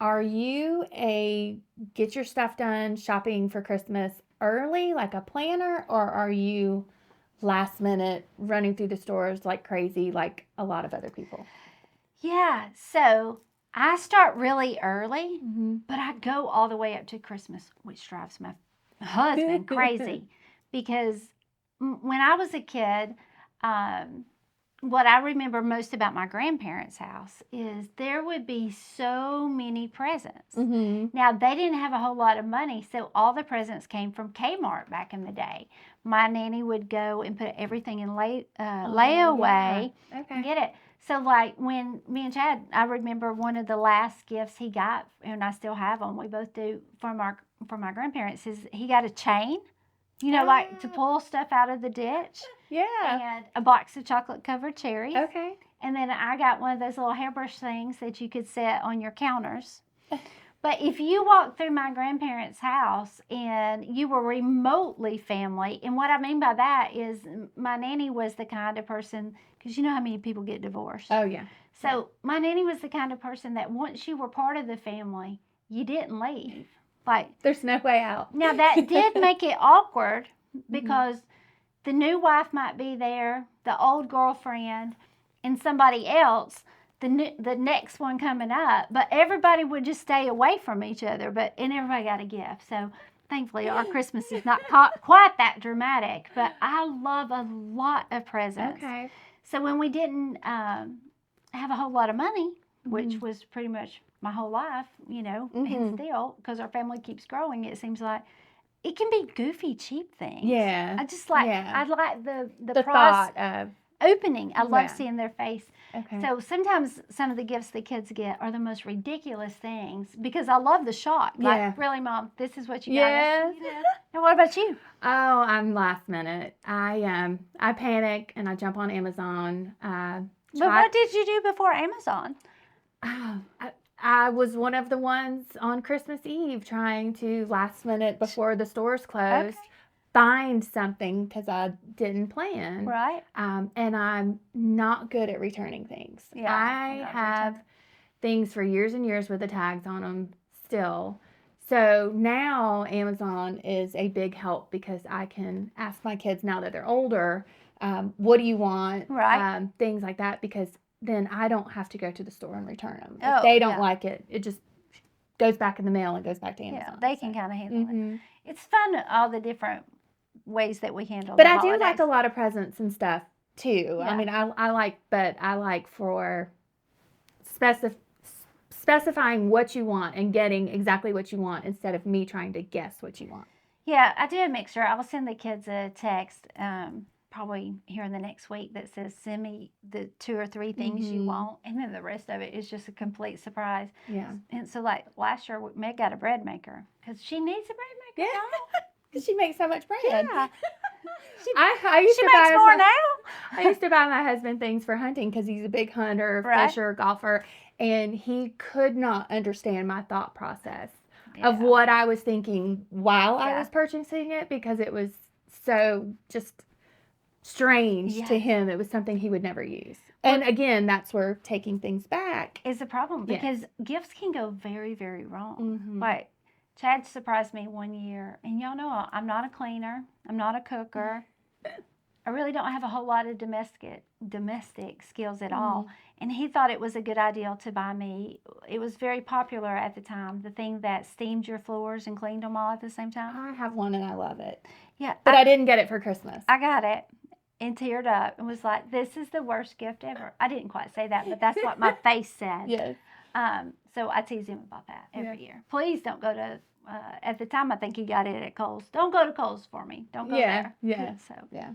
Are you a get your stuff done shopping for Christmas early, like a planner, or are you last minute running through the stores like crazy, like a lot of other people? Yeah, so I start really early, Mm-hmm. but I go all the way up to Christmas, which drives my husband crazy because when I was a kid, um, what I remember most about my grandparents' house is there would be so many presents. Mm-hmm. Now, they didn't have a whole lot of money, so all the presents came from Kmart back in the day. My nanny would go and put everything in layaway Yeah. Okay. and get it. So, like when me and Chad, I remember one of the last gifts he got, and I still have them. We both do from my grandparents. Is he got a chain, like to pull stuff out of the ditch. Yeah. And a box of chocolate covered cherries. Okay. And then I got one of those little hairbrush things that you could set on your counters. But if you walk through my grandparents' house and you were remotely family, and what I mean by that is my nanny was the kind of person, because you know how many people get divorced. Oh, yeah. So my nanny was the kind of person that once you were part of the family, you didn't leave. Like, there's no way out. Now that did make it awkward because the new wife might be there, the old girlfriend, and somebody else, the next one coming up. But everybody would just stay away from each other. And everybody got a gift. So thankfully, our Christmas is not quite that dramatic. But I love a lot of presents. Okay. So when we didn't have a whole lot of money, which was pretty much my whole life, and still, because our family keeps growing, it seems like it can be goofy, cheap things. Yeah. I just like, I like the thought of opening. I love seeing their face. Okay. So sometimes some of the gifts the kids get are the most ridiculous things because I love the shock. Like, really, Mom, this is what you got us? And what about you? Oh, I'm last minute. I panic and I jump on Amazon. But what did you do before Amazon? I was one of the ones on Christmas Eve trying to last minute before the stores closed find something because I didn't plan. Right. And I'm not good at returning things. Yeah, I have things for years and years with the tags on them still. So now Amazon is a big help because I can ask my kids now that they're older, what do you want? Right. Things like that, because then I don't have to go to the store and return them. If they don't like it, it just goes back in the mail and goes back to Amazon. Yeah, they can kind of handle it. It's fun, all the different ways that we handle but the I holidays. do like a lot of presents and stuff too. Yeah. I mean, I like for specifying what you want and getting exactly what you want instead of me trying to guess what you want. Yeah, I do a mixture. I'll send the kids a text probably here in the next week that says send me the 2 or 3 things you want, and then the rest of it is just a complete surprise. Yeah. And so like last year Meg got a bread maker because she needs a bread maker. Yeah. Because she makes so much bread. Yeah. I used she to makes buy more now. I used to buy my husband things for hunting because he's a big hunter, fisher, golfer, and he could not understand my thought process of what I was thinking while I was purchasing it because it was so just strange to him. It was something he would never use. And again, that's where taking things back is a problem because gifts can go very, very wrong. Like Chad surprised me one year, and y'all know I'm not a cleaner, I'm not a cooker. I really don't have a whole lot of domestic skills at all. And he thought it was a good idea to buy me. It was very popular at the time, the thing that steamed your floors and cleaned them all at the same time. I have one and I love it. Yeah. But I didn't get it for Christmas. I got it and teared up and was like, this is the worst gift ever. I didn't quite say that, but that's what my face said. Yes. So I tease him about that every year. Please don't go to, at the time I think he got it at Kohl's. Don't go to Kohl's for me. Don't go there. Yeah. So. Yeah.